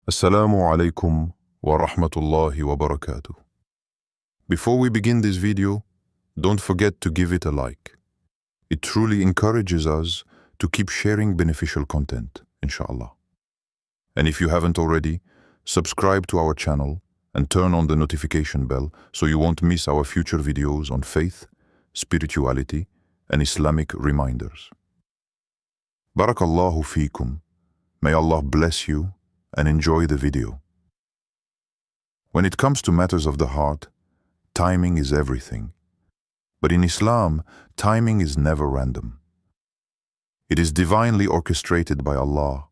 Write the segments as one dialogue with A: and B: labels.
A: Assalamu alaikum wa rahmatullahi wa barakatuh. Before we begin this video, don't forget to give it a like. It truly encourages us to keep sharing beneficial content, inshallah. And if you haven't already, subscribe to our channel and turn on the notification bell so you won't miss our future videos on faith, spirituality, and Islamic reminders. Barakallahu feekum. May Allah bless you and enjoy the video. When it comes to matters of the heart, timing is everything. But in Islam, timing is never random. It is divinely orchestrated by Allah,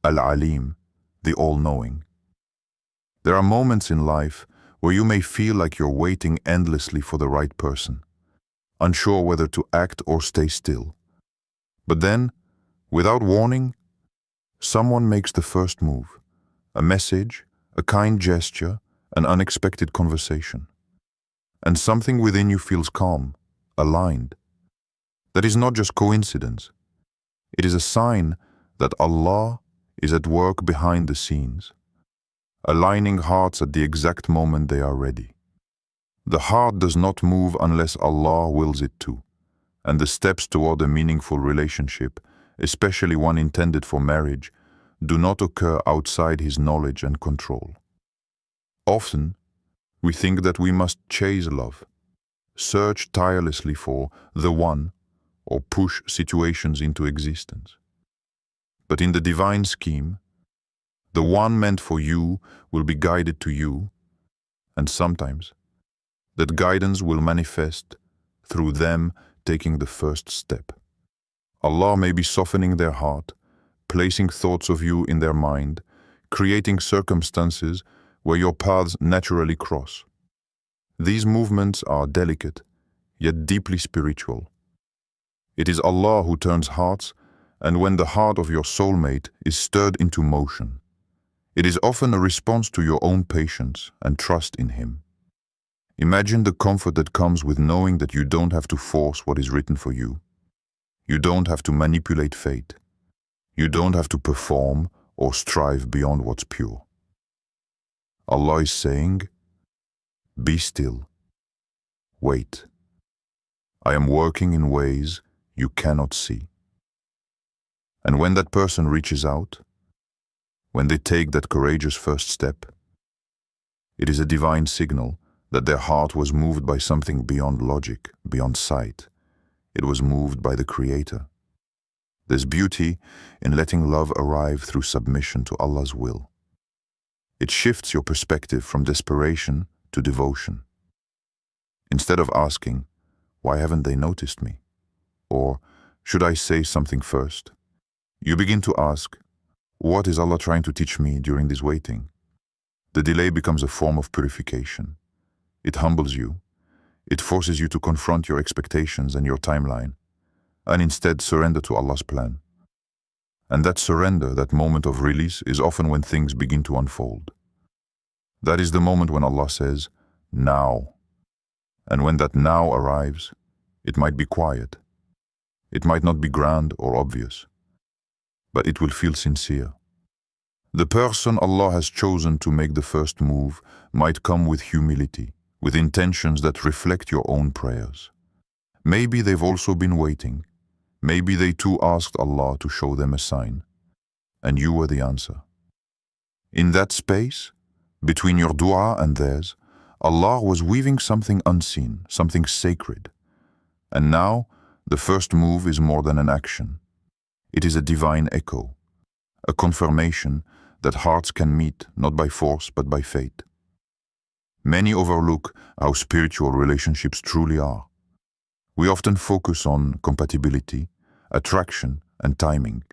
A: Al-Alim, the All-Knowing. There are moments in life where you may feel like you're waiting endlessly for the right person, unsure whether to act or stay still. But then, without warning, someone makes the first move. A message, a kind gesture, an unexpected conversation. And something within you feels calm, aligned. That is not just coincidence. It is a sign that Allah is at work behind the scenes, aligning hearts at the exact moment they are ready. The heart does not move unless Allah wills it to, and the steps toward a meaningful relationship, especially one intended for marriage, do not occur outside His knowledge and control. Often, we think that we must chase love, search tirelessly for the one, or push situations into existence. But in the divine scheme, the one meant for you will be guided to you, and sometimes that guidance will manifest through them taking the first step. Allah may be softening their heart, placing thoughts of you in their mind, creating circumstances where your paths naturally cross. These movements are delicate, yet deeply spiritual. It is Allah who turns hearts, and when the heart of your soulmate is stirred into motion, it is often a response to your own patience and trust in Him. Imagine the comfort that comes with knowing that you don't have to force what is written for you. You don't have to manipulate fate. You don't have to perform or strive beyond what's pure. Allah is saying, be still. Wait. I am working in ways you cannot see. And when that person reaches out, when they take that courageous first step, it is a divine signal that their heart was moved by something beyond logic, beyond sight. It was moved by the Creator. There's beauty in letting love arrive through submission to Allah's will. It shifts your perspective from desperation to devotion. Instead of asking, why haven't they noticed me? Or, should I say something first? You begin to ask, what is Allah trying to teach me during this waiting? The delay becomes a form of purification. It humbles you. It forces you to confront your expectations and your timeline, and instead surrender to Allah's plan. And that surrender, that moment of release, is often when things begin to unfold. That is the moment when Allah says, now. And when that now arrives, it might be quiet. It might not be grand or obvious, but it will feel sincere. The person Allah has chosen to make the first move might come with humility, with intentions that reflect your own prayers. Maybe they've also been waiting. Maybe they too asked Allah to show them a sign, and you were the answer. In that space, between your dua and theirs, Allah was weaving something unseen, something sacred. And now, the first move is more than an action. It is a divine echo, a confirmation that hearts can meet not by force but by fate. Many overlook how spiritual relationships truly are. We often focus on compatibility, attraction, and timing,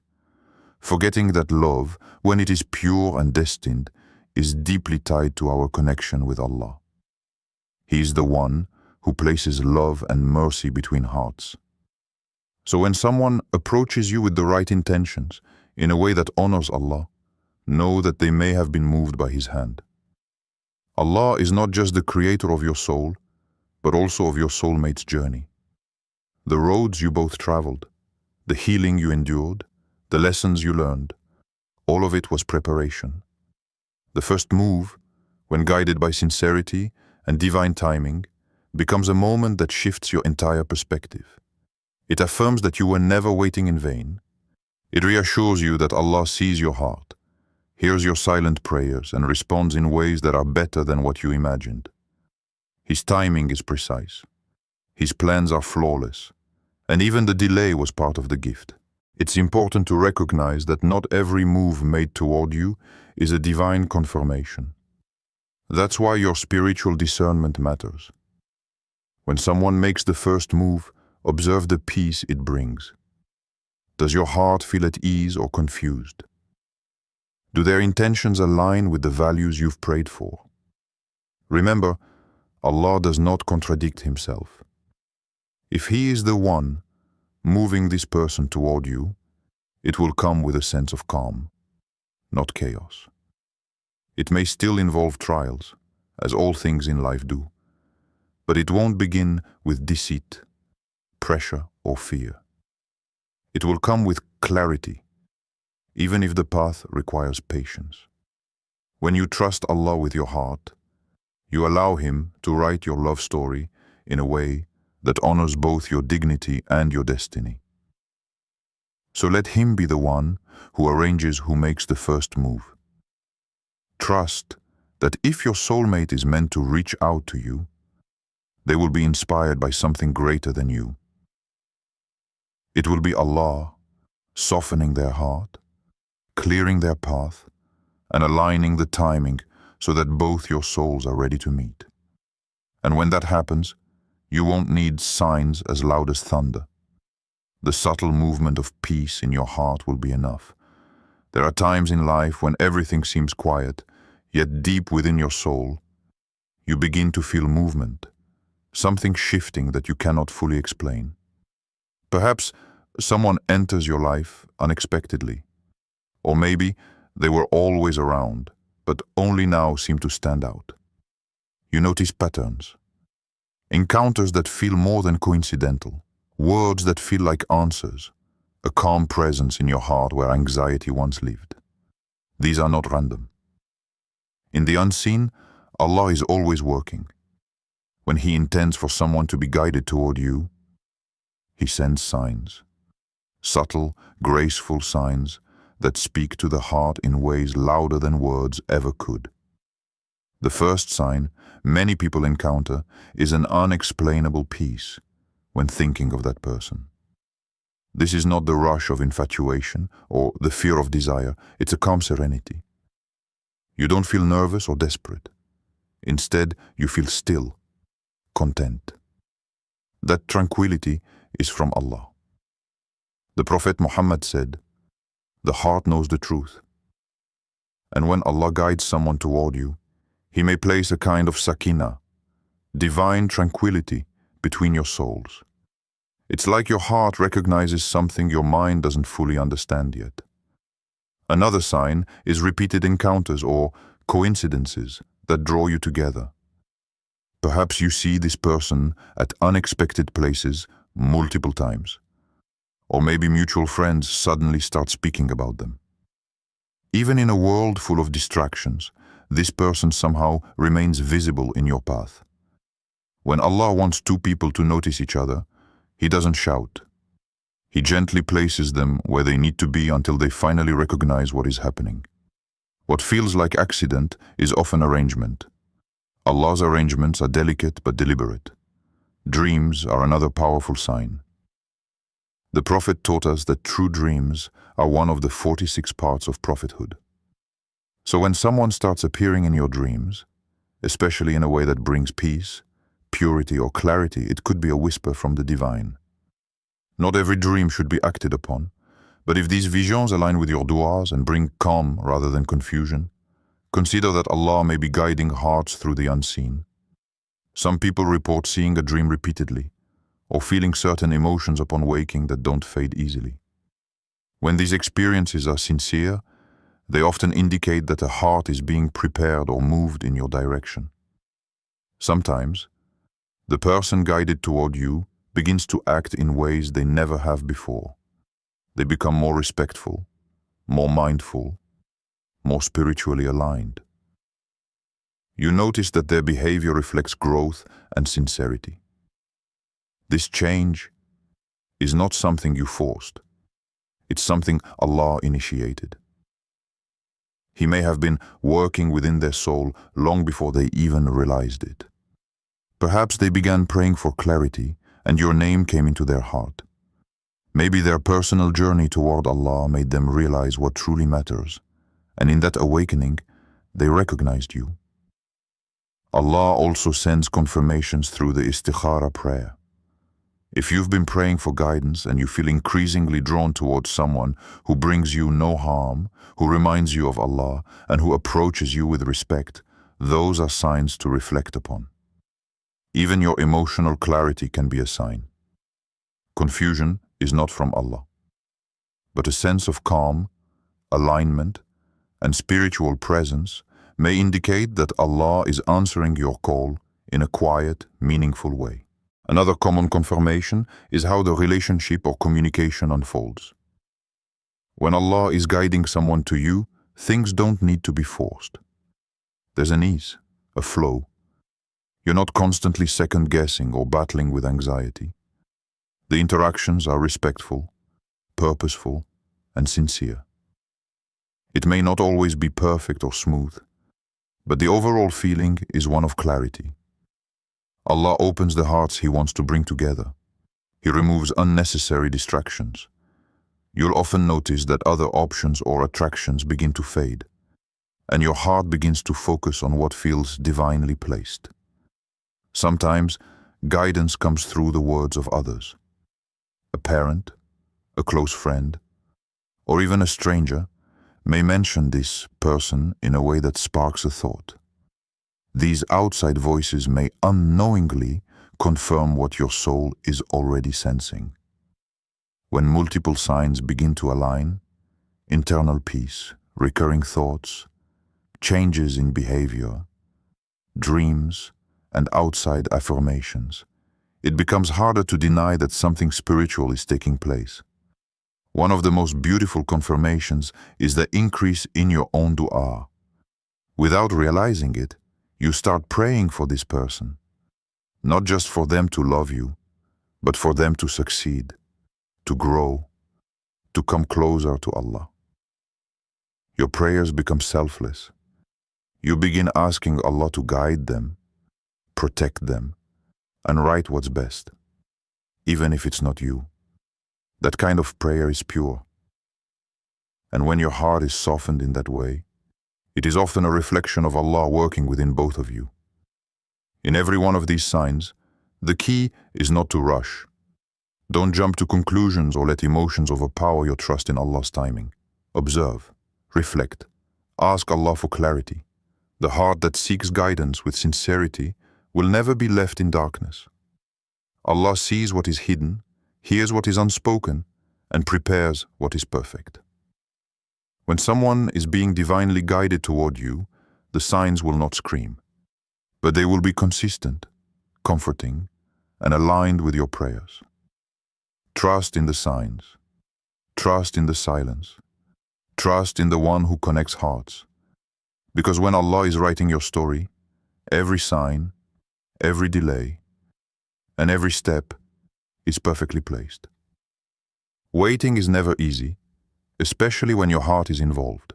A: forgetting that love, when it is pure and destined, is deeply tied to our connection with Allah. He is the one who places love and mercy between hearts. So when someone approaches you with the right intentions, in a way that honors Allah, know that they may have been moved by His hand. Allah is not just the creator of your soul, but also of your soulmate's journey. The roads you both traveled, the healing you endured, the lessons you learned, all of it was preparation. The first move, when guided by sincerity and divine timing, becomes a moment that shifts your entire perspective. It affirms that you were never waiting in vain. It reassures you that Allah sees your heart, hears your silent prayers, and responds in ways that are better than what you imagined. His timing is precise. His plans are flawless, and even the delay was part of the gift. It's important to recognize that not every move made toward you is a divine confirmation. That's why your spiritual discernment matters. When someone makes the first move, observe the peace it brings. Does your heart feel at ease or confused? Do their intentions align with the values you've prayed for? Remember, Allah does not contradict Himself. If He is the one moving this person toward you, it will come with a sense of calm, not chaos. It may still involve trials, as all things in life do, but it won't begin with deceit, pressure, or fear. It will come with clarity, even if the path requires patience. When you trust Allah with your heart, you allow Him to write your love story in a way that honors both your dignity and your destiny. So let Him be the one who arranges who makes the first move. Trust that if your soulmate is meant to reach out to you, they will be inspired by something greater than you. It will be Allah softening their heart, clearing their path, and aligning the timing so that both your souls are ready to meet. And when that happens, you won't need signs as loud as thunder. The subtle movement of peace in your heart will be enough. There are times in life when everything seems quiet, yet deep within your soul, you begin to feel movement, something shifting that you cannot fully explain. Perhaps someone enters your life unexpectedly, or maybe they were always around, but only now seem to stand out. You notice patterns, encounters that feel more than coincidental, words that feel like answers, a calm presence in your heart where anxiety once lived. These are not random. In the unseen, Allah is always working. When He intends for someone to be guided toward you, He sends signs. Subtle, graceful signs that speak to the heart in ways louder than words ever could. The first sign many people encounter is an unexplainable peace when thinking of that person. This is not the rush of infatuation or the fear of desire, it's a calm serenity. You don't feel nervous or desperate. Instead, you feel still, content. That tranquility is from Allah. The Prophet Muhammad said, "The heart knows the truth." And when Allah guides someone toward you, He may place a kind of sakina, divine tranquility, between your souls. It's like your heart recognizes something your mind doesn't fully understand yet. Another sign is repeated encounters or coincidences that draw you together. Perhaps you see this person at unexpected places multiple times. Or maybe mutual friends suddenly start speaking about them. Even in a world full of distractions, this person somehow remains visible in your path. When Allah wants two people to notice each other, He doesn't shout. He gently places them where they need to be until they finally recognize what is happening. What feels like accident is often arrangement. Allah's arrangements are delicate but deliberate. Dreams are another powerful sign. The Prophet taught us that true dreams are one of the 46 parts of prophethood. So when someone starts appearing in your dreams, especially in a way that brings peace, purity, or clarity, it could be a whisper from the divine. Not every dream should be acted upon, but if these visions align with your du'as and bring calm rather than confusion, consider that Allah may be guiding hearts through the unseen. Some people report seeing a dream repeatedly, or feeling certain emotions upon waking that don't fade easily. When these experiences are sincere, they often indicate that a heart is being prepared or moved in your direction. Sometimes, the person guided toward you begins to act in ways they never have before. They become more respectful, more mindful, more spiritually aligned. You notice that their behavior reflects growth and sincerity. This change is not something you forced. It's something Allah initiated. He may have been working within their soul long before they even realized it. Perhaps they began praying for clarity and your name came into their heart. Maybe their personal journey toward Allah made them realize what truly matters, and in that awakening, they recognized you. Allah also sends confirmations through the istikhara prayer. If you've been praying for guidance and you feel increasingly drawn towards someone who brings you no harm, who reminds you of Allah, and who approaches you with respect, those are signs to reflect upon. Even your emotional clarity can be a sign. Confusion is not from Allah, but a sense of calm, alignment, and spiritual presence may indicate that Allah is answering your call in a quiet, meaningful way. Another common confirmation is how the relationship or communication unfolds. When Allah is guiding someone to you, things don't need to be forced. There's an ease, a flow. You're not constantly second-guessing or battling with anxiety. The interactions are respectful, purposeful, and sincere. It may not always be perfect or smooth, but the overall feeling is one of clarity. Allah opens the hearts He wants to bring together. He removes unnecessary distractions. You'll often notice that other options or attractions begin to fade, and your heart begins to focus on what feels divinely placed. Sometimes, guidance comes through the words of others. A parent, a close friend, or even a stranger may mention this person in a way that sparks a thought. These outside voices may unknowingly confirm what your soul is already sensing. When multiple signs begin to align, internal peace, recurring thoughts, changes in behavior, dreams, and outside affirmations, it becomes harder to deny that something spiritual is taking place. One of the most beautiful confirmations is the increase in your own dua. Without realizing it, you start praying for this person, not just for them to love you, but for them to succeed, to grow, to come closer to Allah. Your prayers become selfless. You begin asking Allah to guide them, protect them, and write what's best, even if it's not you. That kind of prayer is pure. And when your heart is softened in that way, it is often a reflection of Allah working within both of you. In every one of these signs, the key is not to rush. Don't jump to conclusions or let emotions overpower your trust in Allah's timing. Observe, reflect, ask Allah for clarity. The heart that seeks guidance with sincerity will never be left in darkness. Allah sees what is hidden, hears what is unspoken, and prepares what is perfect. When someone is being divinely guided toward you, the signs will not scream, but they will be consistent, comforting, and aligned with your prayers. Trust in the signs. Trust in the silence. Trust in the one who connects hearts. Because when Allah is writing your story, every sign, every delay, and every step is perfectly placed. Waiting is never easy, especially when your heart is involved.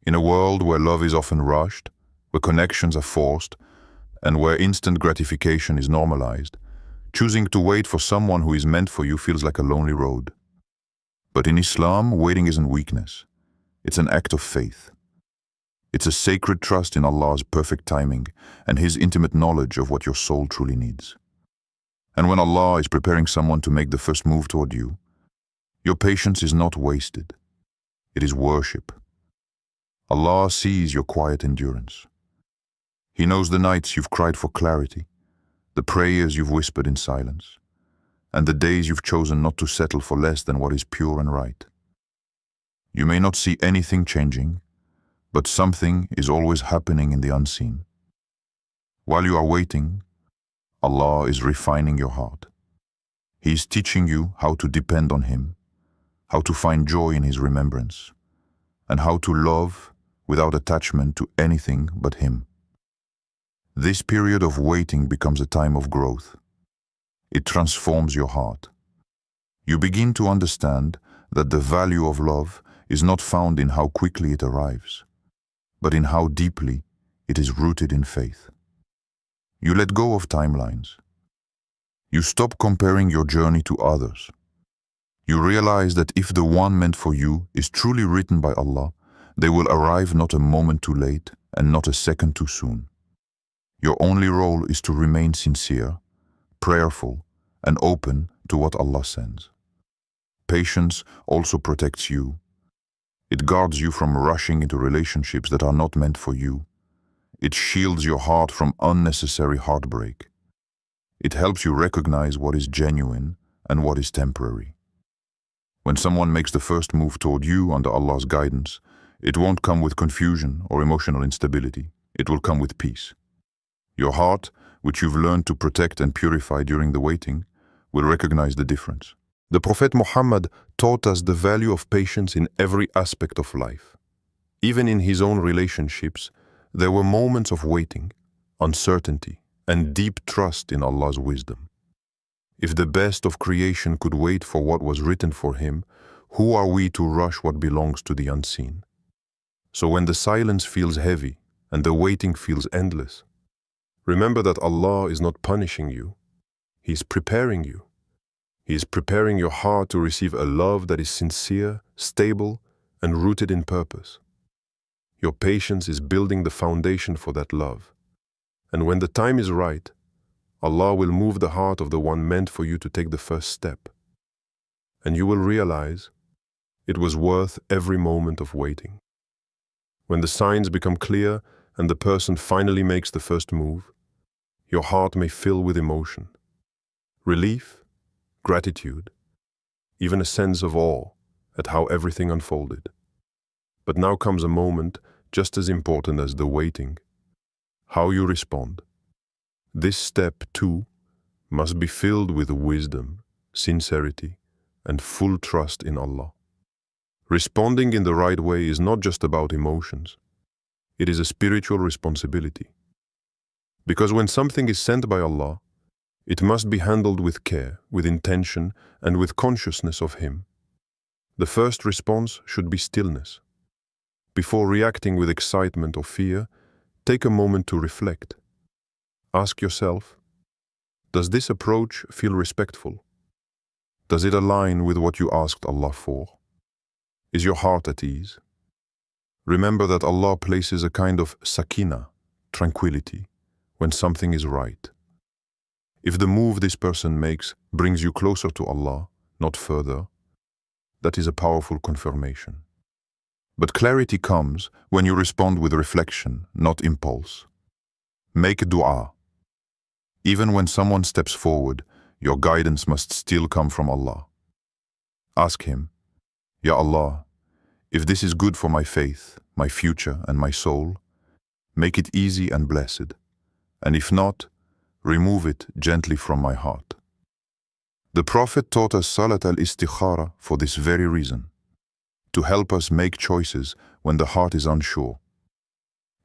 A: In a world where love is often rushed, where connections are forced, and where instant gratification is normalized, choosing to wait for someone who is meant for you feels like a lonely road. But in Islam, waiting isn't weakness. It's an act of faith. It's a sacred trust in Allah's perfect timing and His intimate knowledge of what your soul truly needs. And when Allah is preparing someone to make the first move toward you, your patience is not wasted. It is worship. Allah sees your quiet endurance. He knows the nights you've cried for clarity, the prayers you've whispered in silence, and the days you've chosen not to settle for less than what is pure and right. You may not see anything changing, but something is always happening in the unseen. While you are waiting, Allah is refining your heart. He is teaching you how to depend on Him, how to find joy in His remembrance, and how to love without attachment to anything but Him. This period of waiting becomes a time of growth. It transforms your heart. You begin to understand that the value of love is not found in how quickly it arrives, but in how deeply it is rooted in faith. You let go of timelines. You stop comparing your journey to others. You realize that if the one meant for you is truly written by Allah, they will arrive not a moment too late and not a second too soon. Your only role is to remain sincere, prayerful, and open to what Allah sends. Patience also protects you. It guards you from rushing into relationships that are not meant for you. It shields your heart from unnecessary heartbreak. It helps you recognize what is genuine and what is temporary. When someone makes the first move toward you under Allah's guidance, it won't come with confusion or emotional instability. It will come with peace. Your heart, which you've learned to protect and purify during the waiting, will recognize the difference. The Prophet Muhammad taught us the value of patience in every aspect of life. Even in his own relationships, there were moments of waiting, uncertainty, and deep trust in Allah's wisdom. If the best of creation could wait for what was written for him, who are we to rush what belongs to the unseen? So when the silence feels heavy and the waiting feels endless, remember that Allah is not punishing you. He is preparing you. He is preparing your heart to receive a love that is sincere, stable, and rooted in purpose. Your patience is building the foundation for that love. And when the time is right, Allah will move the heart of the one meant for you to take the first step. And you will realize it was worth every moment of waiting. When the signs become clear and the person finally makes the first move, your heart may fill with emotion, relief, gratitude, even a sense of awe at how everything unfolded. But now comes a moment just as important as the waiting: how you respond. This step, too, must be filled with wisdom, sincerity, and full trust in Allah. Responding in the right way is not just about emotions. It is a spiritual responsibility. Because when something is sent by Allah, it must be handled with care, with intention, and with consciousness of Him. The first response should be stillness. Before reacting with excitement or fear, take a moment to reflect. Ask yourself, does this approach feel respectful? Does it align with what you asked Allah for? Is your heart at ease? Remember that Allah places a kind of sakina, tranquility, when something is right. If the move this person makes brings you closer to Allah, not further, that is a powerful confirmation. But clarity comes when you respond with reflection, not impulse. Make dua. Even when someone steps forward, your guidance must still come from Allah. Ask Him, Ya Allah, if this is good for my faith, my future, and my soul, make it easy and blessed. And if not, remove it gently from my heart. The Prophet taught us Salat al-Istikhara for this very reason, to help us make choices when the heart is unsure.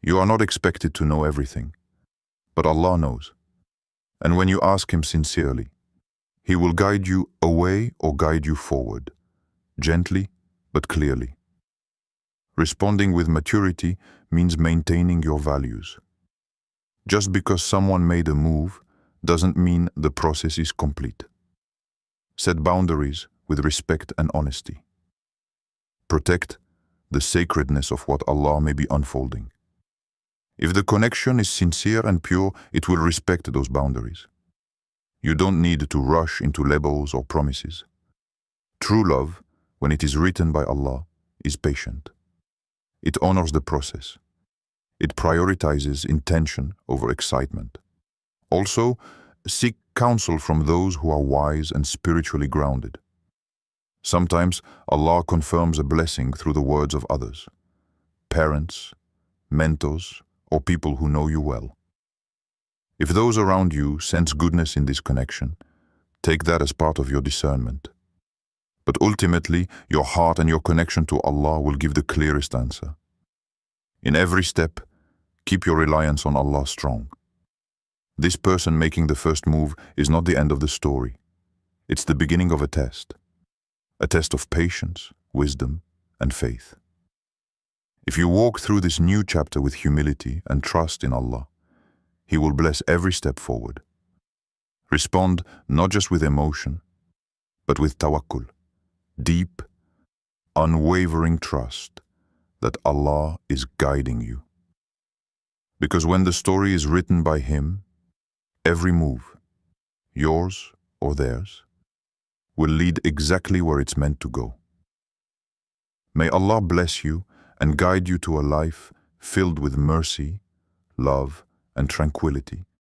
A: You are not expected to know everything, but Allah knows. And when you ask Him sincerely, He will guide you away or guide you forward, gently but clearly. Responding with maturity means maintaining your values. Just because someone made a move doesn't mean the process is complete. Set boundaries with respect and honesty. Protect the sacredness of what Allah may be unfolding. If the connection is sincere and pure, it will respect those boundaries. You don't need to rush into labels or promises. True love, when it is written by Allah, is patient. It honors the process. It prioritizes intention over excitement. Also, seek counsel from those who are wise and spiritually grounded. Sometimes Allah confirms a blessing through the words of others, parents, mentors, or people who know you well. If those around you sense goodness in this connection, take that as part of your discernment. But ultimately, your heart and your connection to Allah will give the clearest answer. In every step, keep your reliance on Allah strong. This person making the first move is not the end of the story. It's the beginning of a test of patience, wisdom, and faith. If you walk through this new chapter with humility and trust in Allah, He will bless every step forward. Respond not just with emotion, but with tawakkul, deep, unwavering trust that Allah is guiding you. Because when the story is written by Him, every move, yours or theirs, will lead exactly where it's meant to go. May Allah bless you and guide you to a life filled with mercy, love, and tranquility.